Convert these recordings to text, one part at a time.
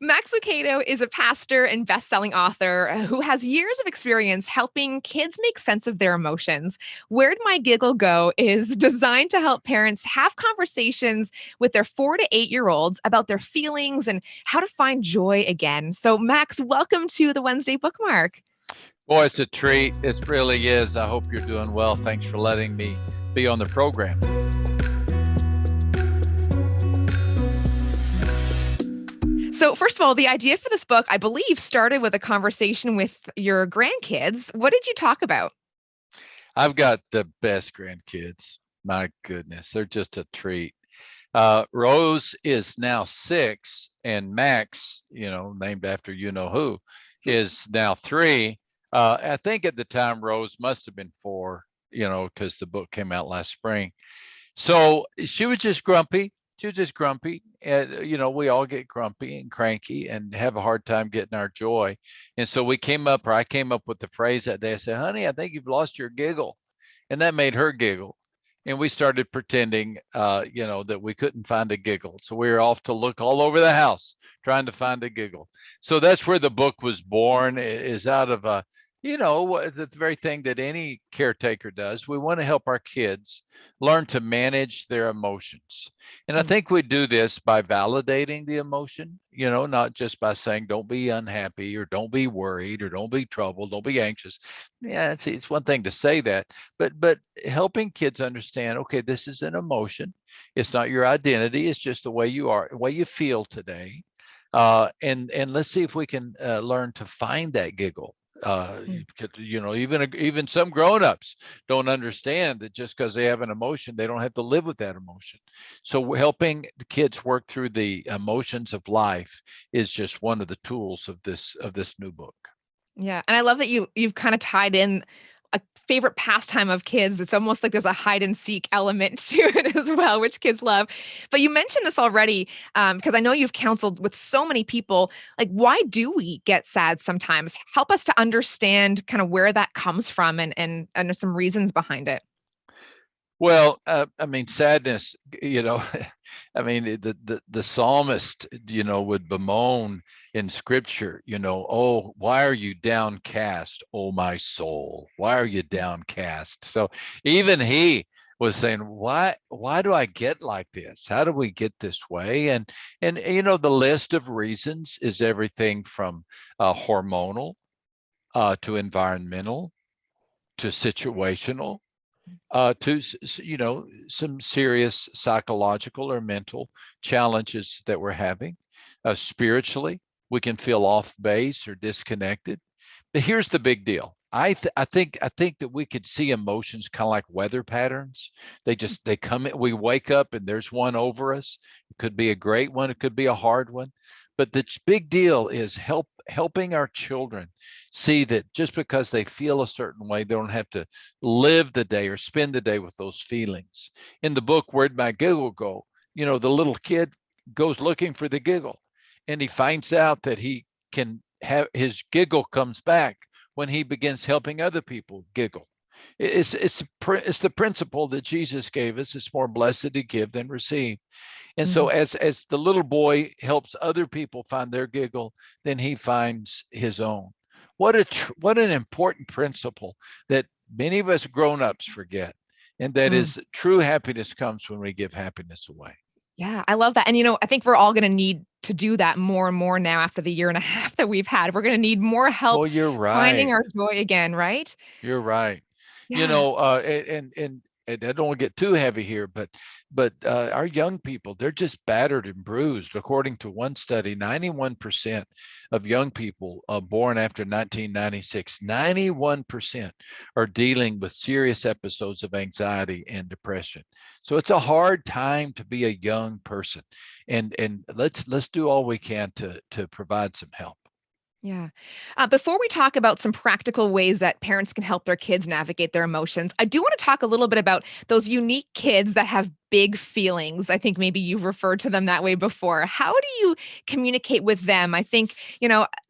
Max Lucado is a pastor and best-selling author who has years of experience helping kids make sense of their emotions. Where'd My Giggle Go is designed to help parents have conversations with their 4 to 8-year-olds about their feelings and how to find joy again. So, Max, welcome to the Wednesday Bookmark. Boy, it's a treat. It really is. I hope you're doing well. Thanks for letting me be on the program. So, first of all, the idea for this book, I believe, started with a conversation with your grandkids. What did you talk about? I've got the best grandkids. My goodness, they're just a treat. Rose is now 6, and Max, named after you know who, is now 3. I think at the time Rose must have been 4, because the book came out last spring. So she was just grumpy. She was just grumpy. And, we all get grumpy and cranky and have a hard time getting our joy. And so I came up with the phrase that day. I said, honey, I think you've lost your giggle. And that made her giggle. And we started pretending, that we couldn't find a giggle. So we were off to look all over the house trying to find a giggle. So that's where the book was born, is out of the very thing that any caretaker does. We want to help our kids learn to manage their emotions. And I Mm. think we do this by validating the emotion, not just by saying, don't be unhappy or don't be worried or don't be troubled, don't be anxious. Yeah, it's one thing to say that, but helping kids understand, okay, this is an emotion. It's not your identity. It's just the way you are, the way you feel today. And let's see if we can learn to find that giggle. Mm. Even some grown-ups don't understand that just because they have an emotion, they don't have to live with that emotion. So helping the kids work through the emotions of life is just one of the tools of this new book. Yeah, and I love that you've kind of tied in a favorite pastime of kids. It's almost like there's a hide and seek element to it as well, which kids love. But you mentioned this already, because I know you've counseled with so many people. Like, why do we get sad sometimes? Help us to understand kind of where that comes from and some reasons behind it. Well, I mean, sadness, I mean, the psalmist, would bemoan in scripture, oh, why are you downcast, oh my soul? Why are you downcast? So even he was saying, why do I get like this? How do we get this way? And the list of reasons is everything from hormonal to environmental to situational to some serious psychological or mental challenges that we're having. Spiritually, we can feel off base or disconnected. But here's the big deal. I think that we could see emotions kind of like weather patterns. They come in, we wake up and there's one over us. It could be a great one, it could be a hard one. But the big deal is helping our children see that just because they feel a certain way, they don't have to live the day or spend the day with those feelings. In the book, Where'd My Giggle Go? The little kid goes looking for the giggle, and he finds out that he can have his giggle comes back when he begins helping other people giggle. It's the principle that Jesus gave us. It's more blessed to give than receive. And so Mhm. as the little boy helps other people find their giggle, then he finds his own. What an important principle that many of us grown-ups forget. And that Mm. is true happiness comes when we give happiness away. Yeah, I love that. And I think we're all going to need to do that more and more now after the year and a half that we've had. We're going to need more Oh, help you're finding right. our joy again, right? You're right. Yeah. And I don't want to get too heavy here, but our young people, they're just battered and bruised. According to one study, 91% of young people born after 1996, 91% are dealing with serious episodes of anxiety and depression. So it's a hard time to be a young person, and let's do all we can to provide some help. Yeah. Before we talk about some practical ways that parents can help their kids navigate their emotions, I do want to talk a little bit about those unique kids that have big feelings. I think maybe you've referred to them that way before. How do you communicate with them? I think,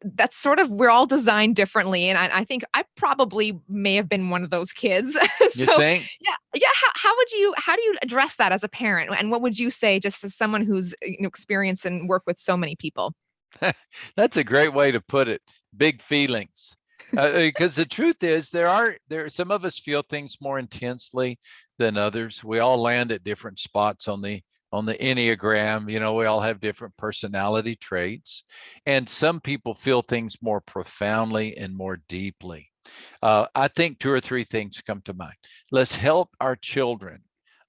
that's sort of, we're all designed differently. And I think I probably may have been one of those kids. You So, think? yeah. Yeah. How do you address that as a parent? And what would you say just as someone who's experienced and worked with so many people? That's a great way to put it. Big feelings. Because the truth is, there some of us feel things more intensely than others. We all land at different spots on the Enneagram. You know, we all have different personality traits, and some people feel things more profoundly and more deeply. I think two or three things come to mind. Let's help our children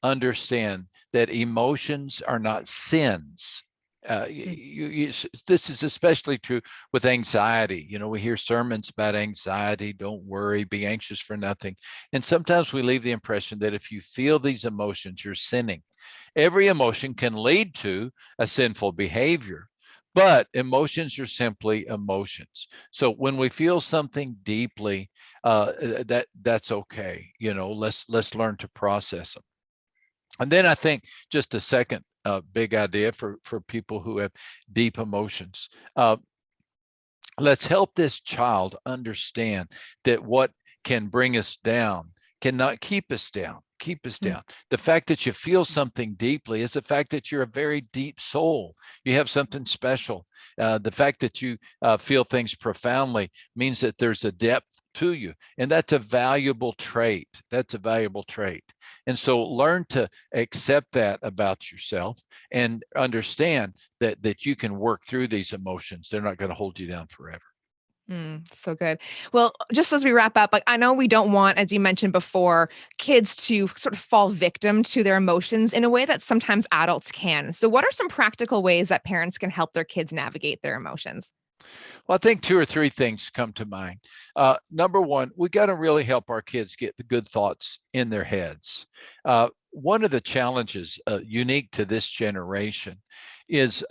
understand that emotions are not sins. This is especially true with anxiety. You know, we hear sermons about anxiety. Don't worry, be anxious for nothing. And sometimes we leave the impression that if you feel these emotions, you're sinning. Every emotion can lead to a sinful behavior, but emotions are simply emotions. So when we feel something deeply, that's okay. You know, let's learn to process them. And then I think just a second big idea for people who have deep emotions. Let's help this child understand that what can bring us down cannot keep us down. Keep us down. The fact that you feel something deeply is the fact that you're a very deep soul. You have something special. The fact that you feel things profoundly means that there's a depth to you, and that's a valuable trait. That's a valuable trait. And so learn to accept that about yourself and understand that you can work through these emotions. They're not going to hold you down forever. So good. Well, just as we wrap up, like I know we don't want, as you mentioned before, kids to sort of fall victim to their emotions in a way that sometimes adults can. So, what are some practical ways that parents can help their kids navigate their emotions? Well, I think two or three things come to mind. Number one, we got to really help our kids get the good thoughts in their heads. One of the challenges unique to this generation is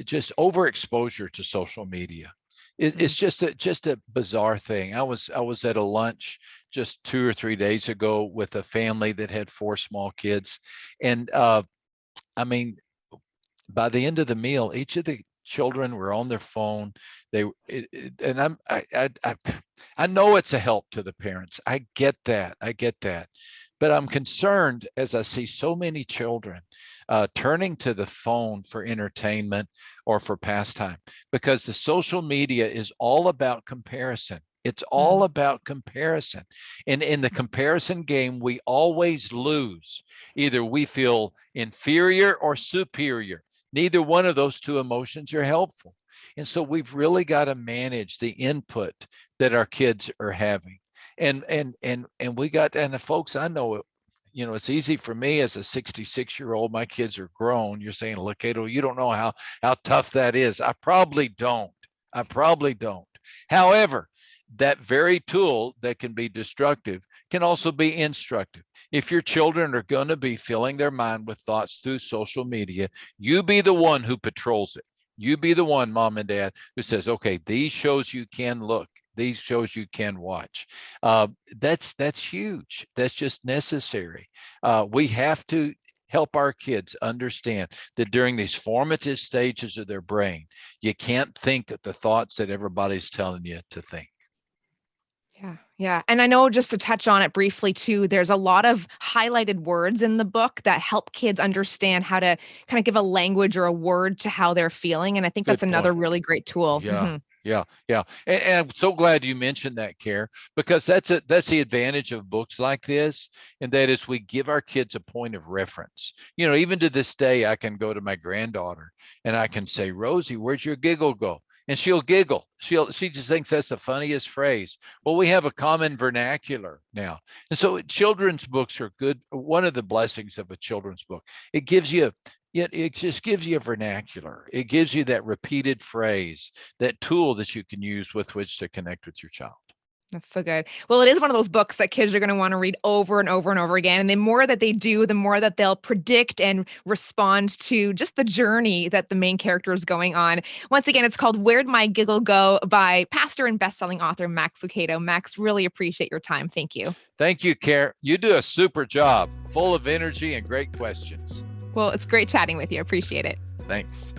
just overexposure to social media. It's just a bizarre thing. I was at a lunch just 2 or 3 days ago with a family that had four small kids, and I mean, by the end of the meal, each of the children were on their phone. And I know it's a help to the parents. I get that. I get that. But I'm concerned as I see so many children turning to the phone for entertainment or for pastime, because the social media is all about comparison. It's all about comparison. And in the comparison game, we always lose. Either we feel inferior or superior. Neither one of those two emotions are helpful. And so we've really got to manage the input that our kids are having. And we got, and the folks I know, you know, it's easy for me as a 66-year-old. My kids are grown. You're saying, Lucado, you don't know how tough that is. I probably don't. I probably don't. However, that very tool that can be destructive can also be instructive. If your children are going to be filling their mind with thoughts through social media, you be the one who patrols it. You be the one, mom and dad, who says, okay, these shows you can look, these shows you can watch. That's huge. That's just necessary. We have to help our kids understand that during these formative stages of their brain, you can't think of the thoughts that everybody's telling you to think. Yeah, yeah. And I know, just to touch on it briefly too, there's a lot of highlighted words in the book that help kids understand how to kind of give a language or a word to how they're feeling. And I think that's Good another point. really great tool. Yeah, yeah, yeah. And I'm so glad you mentioned that, Care, because that's the advantage of books like this, and that is we give our kids a point of reference. You know, even to this day, I can go to my granddaughter and I can say, Rosie, where's your giggle go? And she'll giggle. She just thinks that's the funniest phrase. Well, we have a common vernacular now. And so children's books are good. One of the blessings of a children's book, it gives you it just gives you a vernacular. It gives you that repeated phrase, that tool that you can use with which to connect with your child. That's so good. Well, it is one of those books that kids are going to want to read over and over and over again. And the more that they do, the more that they'll predict and respond to just the journey that the main character is going on. Once again, it's called Where'd My Giggle Go by pastor and bestselling author Max Lucado. Max, really appreciate your time. Thank you. Thank you, Care. You do a super job, full of energy and great questions. Well, it's great chatting with you. Appreciate it. Thanks.